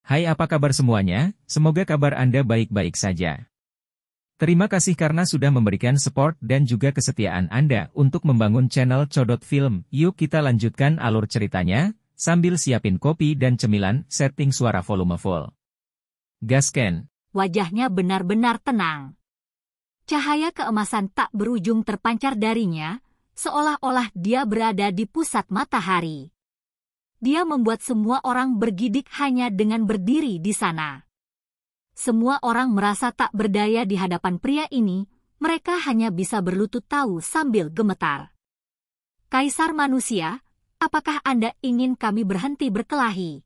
Hai, apa kabar semuanya? Semoga kabar Anda baik-baik saja. Terima kasih karena sudah memberikan support dan juga kesetiaan Anda untuk membangun channel Codot Film. Yuk kita lanjutkan alur ceritanya, sambil siapin kopi dan cemilan, setting suara volume full. Gasken. Wajahnya benar-benar tenang. Cahaya keemasan tak berujung terpancar darinya, seolah-olah dia berada di pusat matahari. Dia membuat semua orang bergidik hanya dengan berdiri di sana. Semua orang merasa tak berdaya di hadapan pria ini, mereka hanya bisa berlutut tahu sambil gemetar. Kaisar manusia, apakah Anda ingin kami berhenti berkelahi?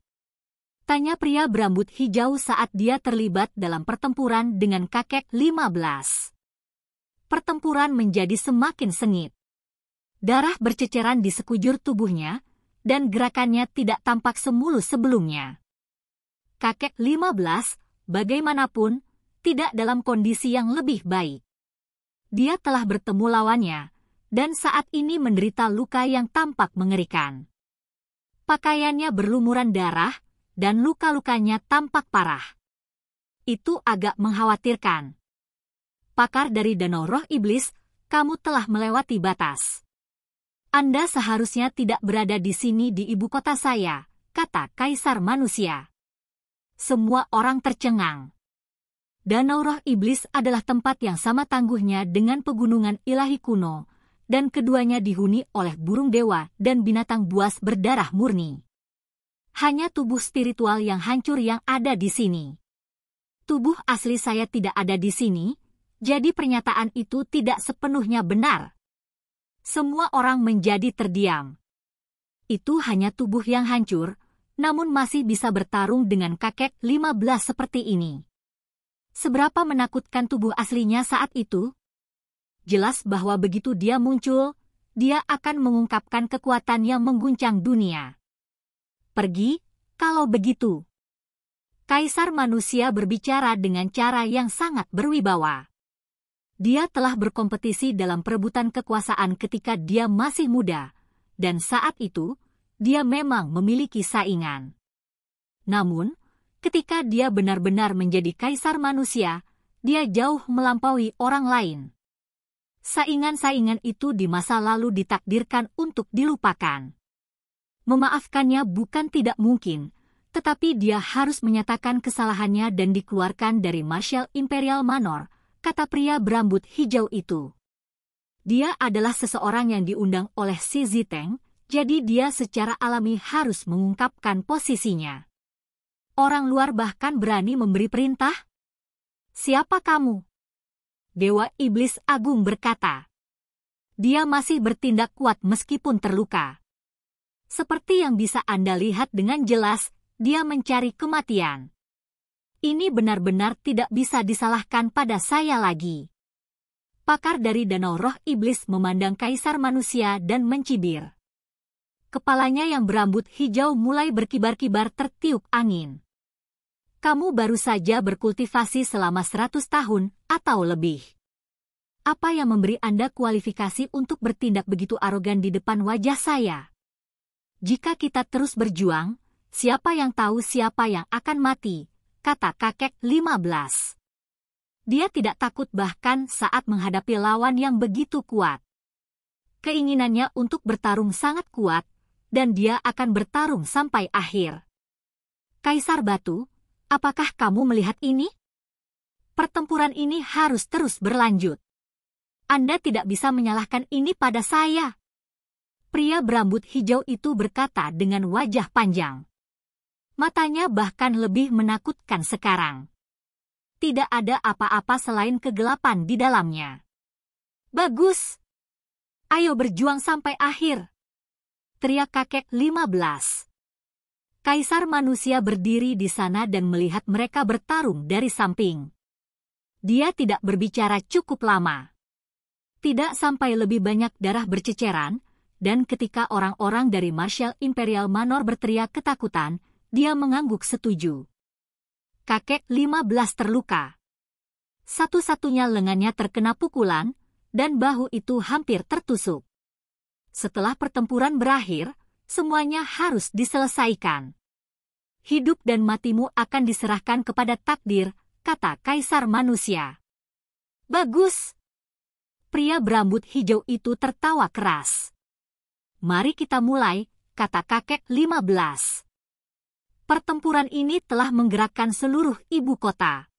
Tanya pria berambut hijau saat dia terlibat dalam pertempuran dengan kakek 15. Pertempuran menjadi semakin sengit. Darah berceceran di sekujur tubuhnya, dan gerakannya tidak tampak semulus sebelumnya. Kakek 15, bagaimanapun, tidak dalam kondisi yang lebih baik. Dia telah bertemu lawannya, dan saat ini menderita luka yang tampak mengerikan. Pakaiannya berlumuran darah, dan luka-lukanya tampak parah. Itu agak mengkhawatirkan. Pakar dari Danau Roh Iblis, kamu telah melewati batas. Anda seharusnya tidak berada di sini di ibu kota saya, kata Kaisar Manusia. Semua orang tercengang. Danau Roh Iblis adalah tempat yang sama tangguhnya dengan pegunungan ilahi kuno, dan keduanya dihuni oleh burung dewa dan binatang buas berdarah murni. Hanya tubuh spiritual yang hancur yang ada di sini. Tubuh asli saya tidak ada di sini, jadi pernyataan itu tidak sepenuhnya benar. Semua orang menjadi terdiam. Itu hanya tubuh yang hancur, namun masih bisa bertarung dengan kakek 15 seperti ini. Seberapa menakutkan tubuh aslinya saat itu? Jelas bahwa begitu dia muncul, dia akan mengungkapkan kekuatan yang mengguncang dunia. Pergi, kalau begitu. Kaisar manusia berbicara dengan cara yang sangat berwibawa. Dia telah berkompetisi dalam perebutan kekuasaan ketika dia masih muda, dan saat itu, dia memang memiliki saingan. Namun, ketika dia benar-benar menjadi kaisar manusia, dia jauh melampaui orang lain. Saingan-saingan itu di masa lalu ditakdirkan untuk dilupakan. Memaafkannya bukan tidak mungkin, tetapi dia harus menyatakan kesalahannya dan dikeluarkan dari Martial Imperial Manor, kata pria berambut hijau itu. Dia adalah seseorang yang diundang oleh Xi Ziteng, jadi dia secara alami harus mengungkapkan posisinya. Orang luar bahkan berani memberi perintah? Siapa kamu? Dewa Iblis Agung berkata. Dia masih bertindak kuat meskipun terluka. Seperti yang bisa Anda lihat dengan jelas, dia mencari kematian. Ini benar-benar tidak bisa disalahkan pada saya lagi. Pakar dari Danau Roh Iblis memandang Kaisar Manusia dan mencibir. Kepalanya yang berambut hijau mulai berkibar-kibar tertiup angin. Kamu baru saja berkultivasi selama 100 tahun atau lebih. Apa yang memberi Anda kualifikasi untuk bertindak begitu arogan di depan wajah saya? Jika kita terus berjuang, siapa yang tahu siapa yang akan mati? Kata kakek 15. Dia tidak takut bahkan saat menghadapi lawan yang begitu kuat. Keinginannya untuk bertarung sangat kuat, dan dia akan bertarung sampai akhir. Kaisar Batu, apakah kamu melihat ini? Pertempuran ini harus terus berlanjut. Anda tidak bisa menyalahkan ini pada saya. Pria berambut hijau itu berkata dengan wajah panjang. Matanya bahkan lebih menakutkan sekarang. Tidak ada apa-apa selain kegelapan di dalamnya. Bagus. Ayo berjuang sampai akhir. Teriak kakek 15. Kaisar manusia berdiri di sana dan melihat mereka bertarung dari samping. Dia tidak berbicara cukup lama. Tidak sampai lebih banyak darah berceceran, dan ketika orang-orang dari Martial Imperial Manor berteriak ketakutan, dia mengangguk setuju. Kakek 15 terluka. Satu-satunya lengannya terkena pukulan, dan bahu itu hampir tertusuk. Setelah pertempuran berakhir, semuanya harus diselesaikan. hidup dan matimu akan diserahkan kepada takdir, kata Kaisar Manusia. Bagus. Pria berambut hijau itu tertawa keras. Mari kita mulai, kata kakek 15. Pertempuran ini telah menggerakkan seluruh ibu kota.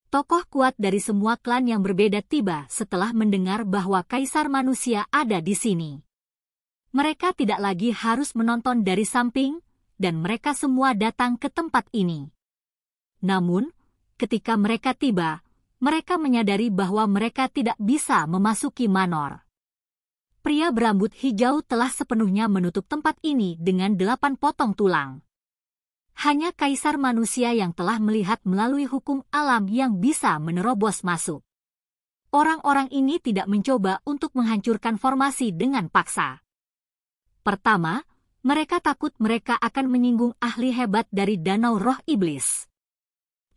Tokoh kuat dari semua klan yang berbeda tiba setelah mendengar bahwa Kaisar Manusia ada di sini. Mereka tidak lagi harus menonton dari samping, dan mereka semua datang ke tempat ini. Namun, ketika mereka tiba, mereka menyadari bahwa mereka tidak bisa memasuki Manor. Pria berambut hijau telah sepenuhnya menutup tempat ini dengan 8 potong tulang. Hanya Kaisar Manusia yang telah melihat melalui hukum alam yang bisa menerobos masuk. Orang-orang ini tidak mencoba untuk menghancurkan formasi dengan paksa. Pertama, mereka takut mereka akan menyinggung ahli hebat dari Danau Roh Iblis.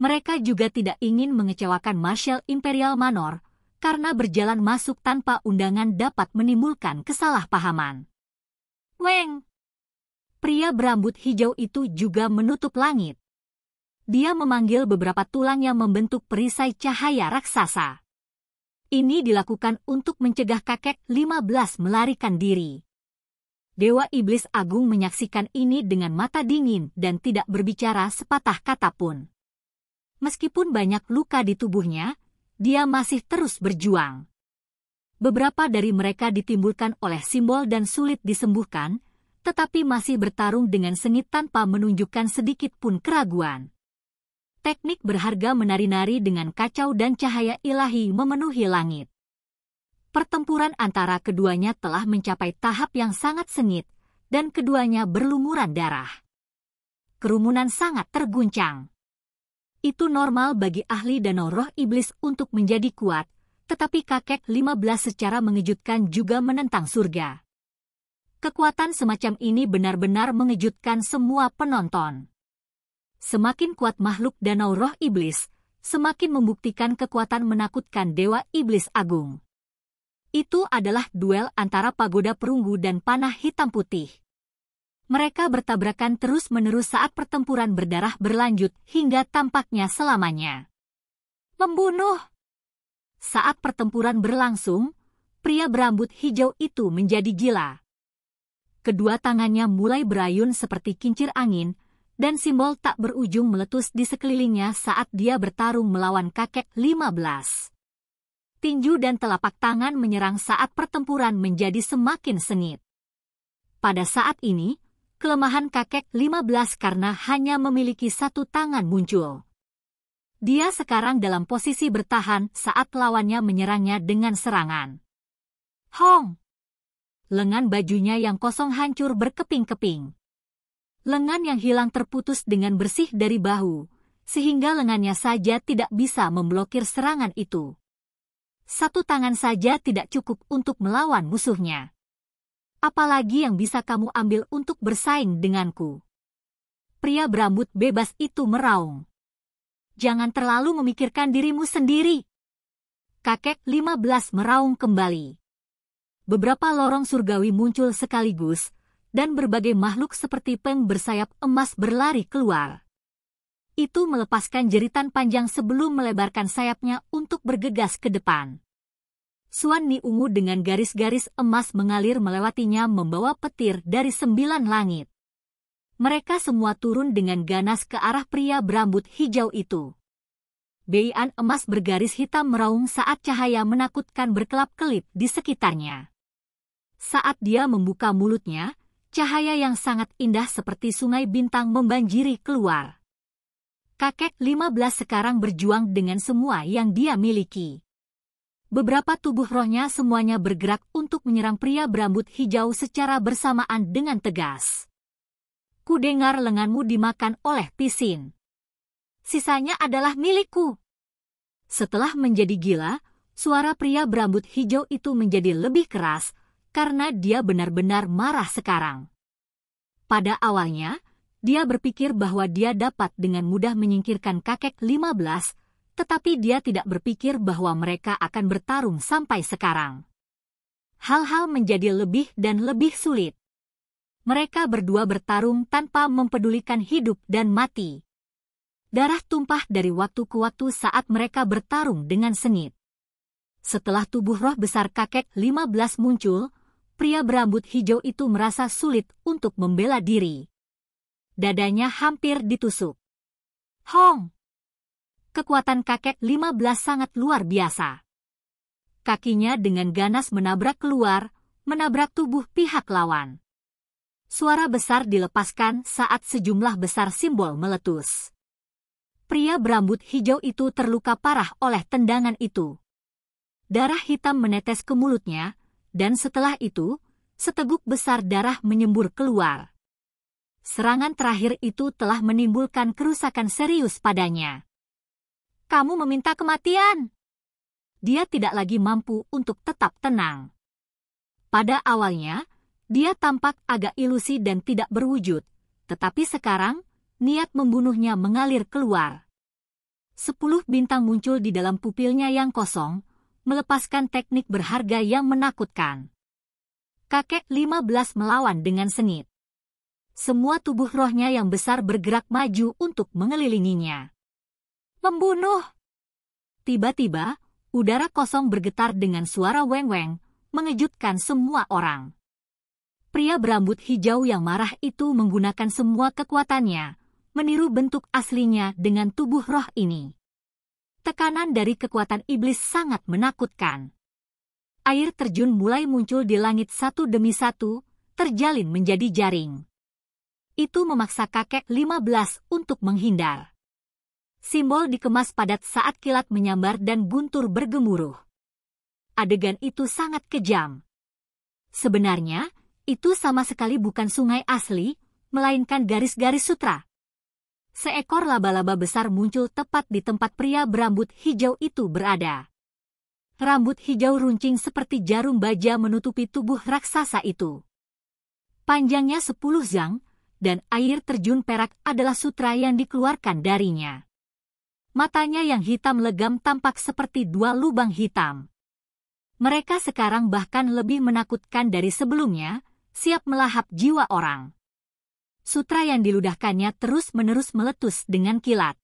Mereka juga tidak ingin mengecewakan Marshal Imperial Manor, karena berjalan masuk tanpa undangan dapat menimbulkan kesalahpahaman. Weng! Pria berambut hijau itu juga menutup langit. Dia memanggil beberapa tulang yang membentuk perisai cahaya raksasa. Ini dilakukan untuk mencegah kakek 15 melarikan diri. Dewa Iblis Agung menyaksikan ini dengan mata dingin dan tidak berbicara sepatah kata pun. Meskipun banyak luka di tubuhnya, dia masih terus berjuang. Beberapa dari mereka ditimbulkan oleh simbol dan sulit disembuhkan, tetapi masih bertarung dengan sengit tanpa menunjukkan sedikit pun keraguan. Teknik berharga menari-nari dengan kacau dan cahaya ilahi memenuhi langit. Pertempuran antara keduanya telah mencapai tahap yang sangat sengit, dan keduanya berlumuran darah. Kerumunan sangat terguncang. Itu normal bagi ahli Danau Roh Iblis untuk menjadi kuat, tetapi kakek 15 secara mengejutkan juga menentang surga. Kekuatan semacam ini benar-benar mengejutkan semua penonton. Semakin kuat makhluk Danau Roh Iblis, semakin membuktikan kekuatan menakutkan Dewa Iblis Agung. Itu adalah duel antara pagoda perunggu dan panah hitam putih. Mereka bertabrakan terus-menerus saat pertempuran berdarah berlanjut hingga tampaknya selamanya. Membunuh! Saat pertempuran berlangsung, pria berambut hijau itu menjadi gila. Kedua tangannya mulai berayun seperti kincir angin, dan simbol tak berujung meletus di sekelilingnya saat dia bertarung melawan kakek 15. Tinju dan telapak tangan menyerang saat pertempuran menjadi semakin sengit. Pada saat ini, kelemahan kakek 15 karena hanya memiliki satu tangan muncul. Dia sekarang dalam posisi bertahan saat lawannya menyerangnya dengan serangan. Hong! Lengan bajunya yang kosong hancur berkeping-keping. Lengan yang hilang terputus dengan bersih dari bahu, sehingga lengannya saja tidak bisa memblokir serangan itu. Satu tangan saja tidak cukup untuk melawan musuhnya. Apalagi yang bisa kamu ambil untuk bersaing denganku? Pria berambut bebas itu meraung. Jangan terlalu memikirkan dirimu sendiri. Kakek 15 meraung kembali. Beberapa lorong surgawi muncul sekaligus, dan berbagai makhluk seperti peng bersayap emas berlari keluar. Itu melepaskan jeritan panjang sebelum melebarkan sayapnya untuk bergegas ke depan. Suan Ni ungu dengan garis-garis emas mengalir melewatinya membawa petir dari 9 langit. Mereka semua turun dengan ganas ke arah pria berambut hijau itu. Beian emas bergaris hitam meraung saat cahaya menakutkan berkelap-kelip di sekitarnya. Saat dia membuka mulutnya, cahaya yang sangat indah seperti sungai bintang membanjiri keluar. Kakek 15 sekarang berjuang dengan semua yang dia miliki. Beberapa tubuh rohnya semuanya bergerak untuk menyerang pria berambut hijau secara bersamaan dengan tegas. Kudengar lenganmu dimakan oleh pisin. Sisanya adalah milikku. Setelah menjadi gila, suara pria berambut hijau itu menjadi lebih keras, karena dia benar-benar marah sekarang. Pada awalnya, dia berpikir bahwa dia dapat dengan mudah menyingkirkan kakek 15, tetapi dia tidak berpikir bahwa mereka akan bertarung sampai sekarang. Hal-hal menjadi lebih dan lebih sulit. Mereka berdua bertarung tanpa mempedulikan hidup dan mati. Darah tumpah dari waktu ke waktu saat mereka bertarung dengan sengit. Setelah tubuh roh besar kakek 15 muncul, pria berambut hijau itu merasa sulit untuk membela diri. Dadanya hampir ditusuk. Hong! Kekuatan kakek 15 sangat luar biasa. Kakinya dengan ganas menabrak keluar, menabrak tubuh pihak lawan. Suara besar dilepaskan saat sejumlah besar simbol meletus. Pria berambut hijau itu terluka parah oleh tendangan itu. Darah hitam menetes ke mulutnya, dan setelah itu, seteguk besar darah menyembur keluar. Serangan terakhir itu telah menimbulkan kerusakan serius padanya. Kamu meminta kematian. Dia tidak lagi mampu untuk tetap tenang. Pada awalnya, dia tampak agak ilusi dan tidak berwujud, tetapi sekarang, niat membunuhnya mengalir keluar. 10 bintang muncul di dalam pupilnya yang kosong, melepaskan teknik berharga yang menakutkan. Kakek 15 melawan dengan sengit. Semua tubuh rohnya yang besar bergerak maju untuk mengelilinginya. Membunuh! Tiba-tiba, udara kosong bergetar dengan suara weng-weng, mengejutkan semua orang. Pria berambut hijau yang marah itu menggunakan semua kekuatannya, meniru bentuk aslinya dengan tubuh roh ini. Tekanan dari kekuatan iblis sangat menakutkan. Air terjun mulai muncul di langit satu demi satu, terjalin menjadi jaring. Itu memaksa kakek 15 untuk menghindar. Simbol dikemas padat saat kilat menyambar dan guntur bergemuruh. Adegan itu sangat kejam. Sebenarnya, itu sama sekali bukan sungai asli, melainkan garis-garis sutra. Seekor laba-laba besar muncul tepat di tempat pria berambut hijau itu berada. Rambut hijau runcing seperti jarum baja menutupi tubuh raksasa itu. Panjangnya 10 zang, dan air terjun perak adalah sutra yang dikeluarkan darinya. Matanya yang hitam legam tampak seperti 2 lubang hitam. Mereka sekarang bahkan lebih menakutkan dari sebelumnya, siap melahap jiwa orang. Sutra yang diludahkannya terus-menerus meletus dengan kilat.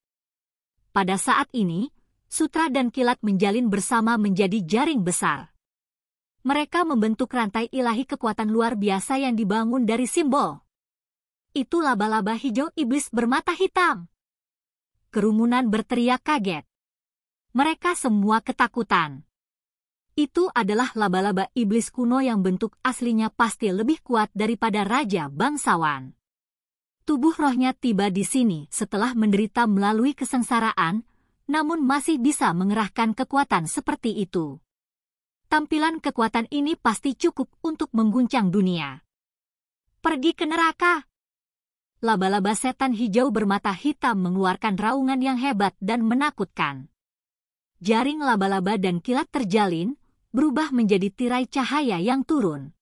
Pada saat ini, sutra dan kilat menjalin bersama menjadi jaring besar. Mereka membentuk rantai ilahi kekuatan luar biasa yang dibangun dari simbol. Itu laba-laba hijau iblis bermata hitam. Kerumunan berteriak kaget. Mereka semua ketakutan. Itu adalah laba-laba iblis kuno yang bentuk aslinya pasti lebih kuat daripada raja bangsawan. Tubuh rohnya tiba di sini setelah menderita melalui kesengsaraan, namun masih bisa mengerahkan kekuatan seperti itu. Tampilan kekuatan ini pasti cukup untuk mengguncang dunia. Pergi ke neraka! Laba-laba setan hijau bermata hitam mengeluarkan raungan yang hebat dan menakutkan. Jaring laba-laba dan kilat terjalin, berubah menjadi tirai cahaya yang turun.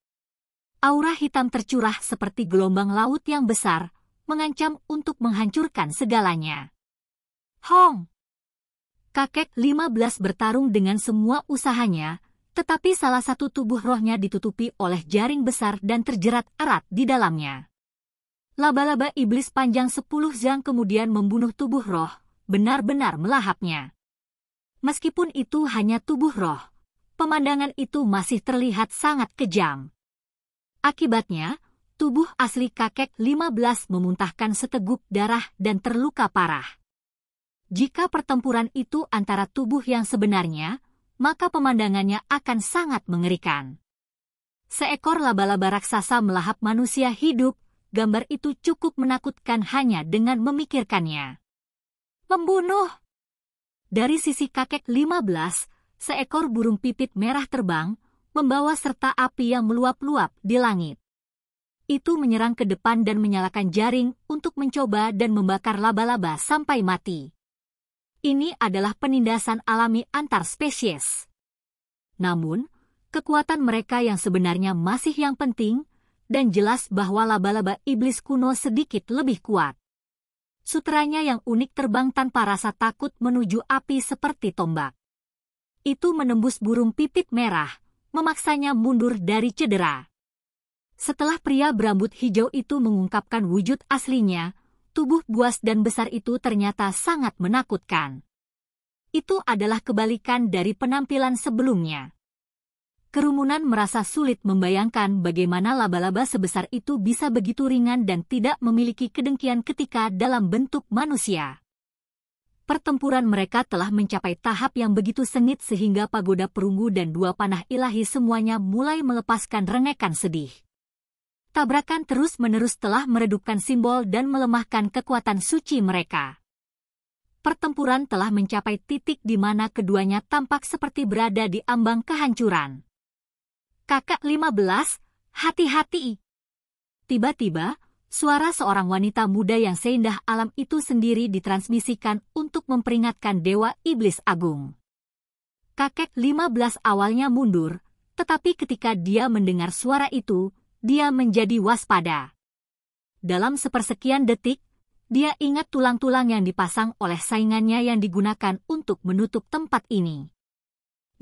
Aura hitam tercurah seperti gelombang laut yang besar, mengancam untuk menghancurkan segalanya. Hong! Kakek 15 bertarung dengan semua usahanya, tetapi salah satu tubuh rohnya ditutupi oleh jaring besar dan terjerat erat di dalamnya. Laba-laba iblis panjang 10 zang kemudian membunuh tubuh roh, benar-benar melahapnya. Meskipun itu hanya tubuh roh, pemandangan itu masih terlihat sangat kejam. Akibatnya, tubuh asli kakek 15 memuntahkan seteguk darah dan terluka parah. Jika pertempuran itu antara tubuh yang sebenarnya, maka pemandangannya akan sangat mengerikan. Seekor laba-laba raksasa melahap manusia hidup, gambar itu cukup menakutkan hanya dengan memikirkannya. Membunuh! Dari sisi kakek 15, seekor burung pipit merah terbang, membawa serta api yang meluap-luap di langit. Itu menyerang ke depan dan menyalakan jaring untuk mencoba dan membakar laba-laba sampai mati. Ini adalah penindasan alami antar spesies. Namun, kekuatan mereka yang sebenarnya masih yang penting, dan jelas bahwa laba-laba iblis kuno sedikit lebih kuat. Sutranya yang unik terbang tanpa rasa takut menuju api seperti tombak. Itu menembus burung pipit merah, memaksanya mundur dari cedera. Setelah pria berambut hijau itu mengungkapkan wujud aslinya, tubuh buas dan besar itu ternyata sangat menakutkan. Itu adalah kebalikan dari penampilan sebelumnya. Kerumunan merasa sulit membayangkan bagaimana laba-laba sebesar itu bisa begitu ringan dan tidak memiliki kedengkian ketika dalam bentuk manusia. Pertempuran mereka telah mencapai tahap yang begitu sengit sehingga pagoda perunggu dan dua panah ilahi semuanya mulai melepaskan rengekan sedih. Tabrakan terus-menerus telah meredupkan simbol dan melemahkan kekuatan suci mereka. Pertempuran telah mencapai titik di mana keduanya tampak seperti berada di ambang kehancuran. Kakak 15, hati-hati. Tiba-tiba, suara seorang wanita muda yang seindah alam itu sendiri ditransmisikan untuk memperingatkan Dewa Iblis Agung. Kakek 15 awalnya mundur, tetapi ketika dia mendengar suara itu, dia menjadi waspada. Dalam sepersekian detik, dia ingat tulang-tulang yang dipasang oleh saingannya yang digunakan untuk menutup tempat ini.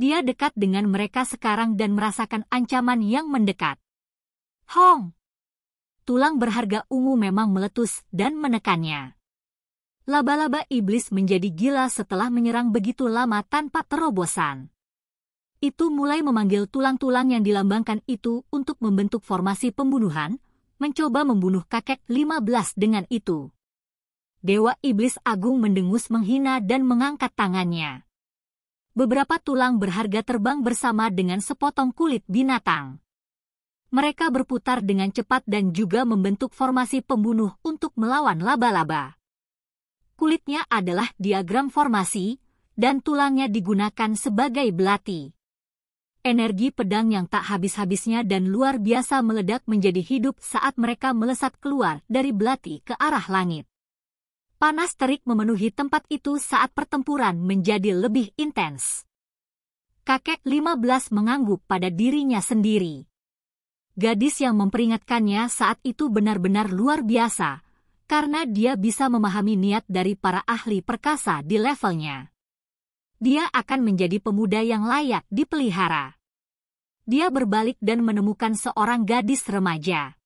Dia dekat dengan mereka sekarang dan merasakan ancaman yang mendekat. Hong! Tulang berharga ungu memang meletus dan menekannya. Laba-laba iblis menjadi gila setelah menyerang begitu lama tanpa terobosan. Itu mulai memanggil tulang-tulang yang dilambangkan itu untuk membentuk formasi pembunuhan, mencoba membunuh kakek 15 dengan itu. Dewa Iblis Agung mendengus menghina dan mengangkat tangannya. Beberapa tulang berharga terbang bersama dengan sepotong kulit binatang. Mereka berputar dengan cepat dan juga membentuk formasi pembunuh untuk melawan laba-laba. Kulitnya adalah diagram formasi, dan tulangnya digunakan sebagai belati. Energi pedang yang tak habis-habisnya dan luar biasa meledak menjadi hidup saat mereka melesat keluar dari belati ke arah langit. Panas terik memenuhi tempat itu saat pertempuran menjadi lebih intens. Kakek 15 mengangguk pada dirinya sendiri. Gadis yang memperingatkannya saat itu benar-benar luar biasa, karena dia bisa memahami niat dari para ahli perkasa di levelnya. Dia akan menjadi pemuda yang layak dipelihara. Dia berbalik dan menemukan seorang gadis remaja.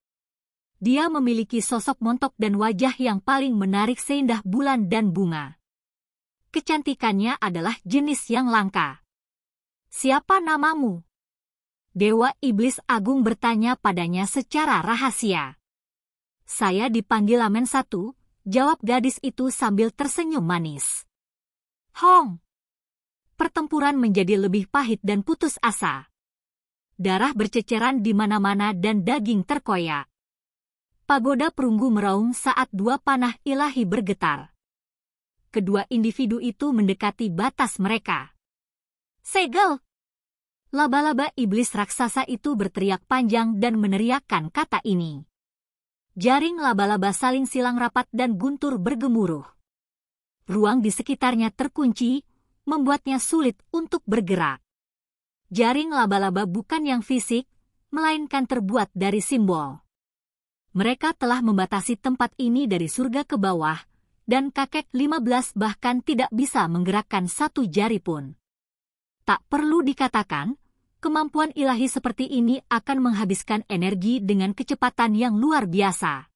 Dia memiliki sosok montok dan wajah yang paling menarik seindah bulan dan bunga. Kecantikannya adalah jenis yang langka. Siapa namamu? Dewa Iblis Agung bertanya padanya secara rahasia. Saya dipanggil Amen 1, jawab gadis itu sambil tersenyum manis. Hong! Pertempuran menjadi lebih pahit dan putus asa. Darah berceceran di mana-mana dan daging terkoyak. Pagoda perunggu meraung saat dua panah ilahi bergetar. Kedua individu itu mendekati batas mereka. Segel! Laba-laba iblis raksasa itu berteriak panjang dan meneriakkan kata ini. Jaring laba-laba saling silang rapat dan guntur bergemuruh. Ruang di sekitarnya terkunci, membuatnya sulit untuk bergerak. Jaring laba-laba bukan yang fisik, melainkan terbuat dari simbol. Mereka telah membatasi tempat ini dari surga ke bawah, dan kakek 15 bahkan tidak bisa menggerakkan satu jari pun. Tak perlu dikatakan, kemampuan ilahi seperti ini akan menghabiskan energi dengan kecepatan yang luar biasa.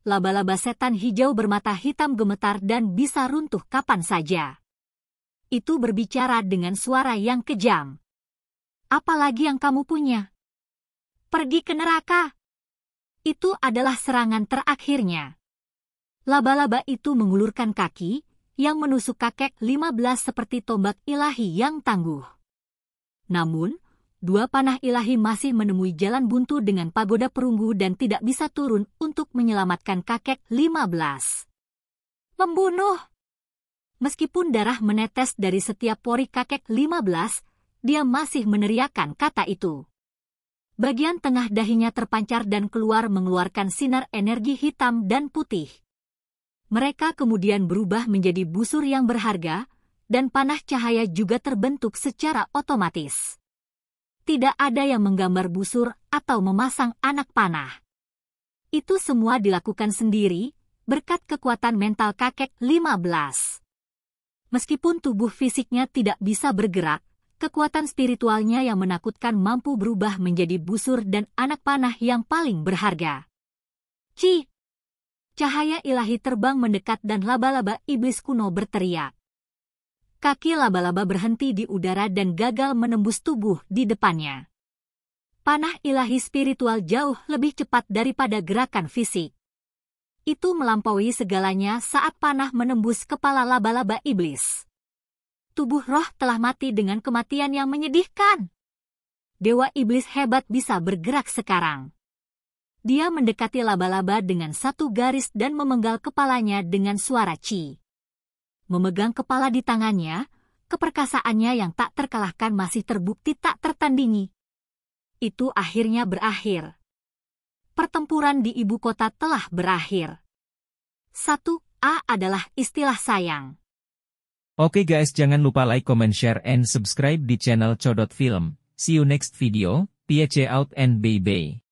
Laba-laba setan hijau bermata hitam gemetar dan bisa runtuh kapan saja. Itu berbicara dengan suara yang kejam. Apalagi yang kamu punya? Pergi ke neraka! Itu adalah serangan terakhirnya. Laba-laba itu mengulurkan kaki, yang menusuk kakek 15 seperti tombak ilahi yang tangguh. Namun, dua panah ilahi masih menemui jalan buntu dengan pagoda perunggu dan tidak bisa turun untuk menyelamatkan kakek 15. Membunuh! Meskipun darah menetes dari setiap pori kakek 15, dia masih meneriakkan kata itu. Bagian tengah dahinya terpancar dan mengeluarkan sinar energi hitam dan putih. Mereka kemudian berubah menjadi busur yang berharga, dan panah cahaya juga terbentuk secara otomatis. Tidak ada yang menggambar busur atau memasang anak panah. Itu semua dilakukan sendiri, berkat kekuatan mental kakek 15. Meskipun tubuh fisiknya tidak bisa bergerak, Kekuatan spiritualnya yang menakutkan mampu berubah menjadi busur dan anak panah yang paling berharga. Ci! Cahaya ilahi terbang mendekat dan laba-laba iblis kuno berteriak. Kaki laba-laba berhenti di udara dan gagal menembus tubuh di depannya. Panah ilahi spiritual jauh lebih cepat daripada gerakan fisik. Itu melampaui segalanya saat panah menembus kepala laba-laba iblis. Tubuh roh telah mati dengan kematian yang menyedihkan. Dewa iblis hebat bisa bergerak sekarang. Dia mendekati laba-laba dengan satu garis dan memenggal kepalanya dengan suara Ci. Memegang kepala di tangannya, keperkasaannya yang tak terkalahkan masih terbukti tak tertandingi. Itu akhirnya berakhir. Pertempuran di ibu kota telah berakhir. 1A adalah istilah sayang. Oke guys, jangan lupa like, comment, share, and subscribe di channel Codot Film. See you next video, peace out and bye-bye.